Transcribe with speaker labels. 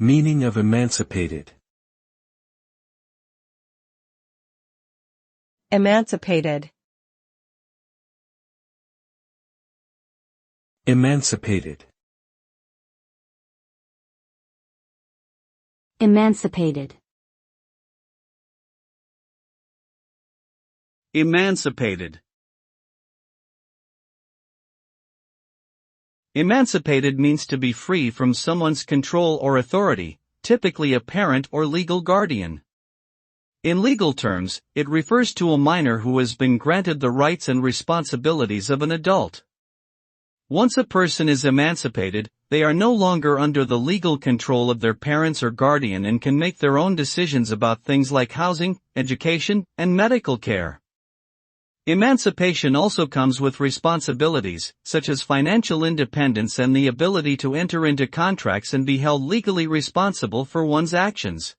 Speaker 1: Meaning of emancipated.
Speaker 2: Emancipated.
Speaker 1: Emancipated.
Speaker 3: Emancipated.
Speaker 4: Emancipated. Emancipated means to be free from someone's control or authority, typically a parent or legal guardian. In legal terms, it refers to a minor who has been granted the rights and responsibilities of an adult. Once a person is emancipated, they are no longer under the legal control of their parents or guardian and can make their own decisions about things like housing, education, and medical care. Emancipation also comes with responsibilities, such as financial independence and the ability to enter into contracts and be held legally responsible for one's actions.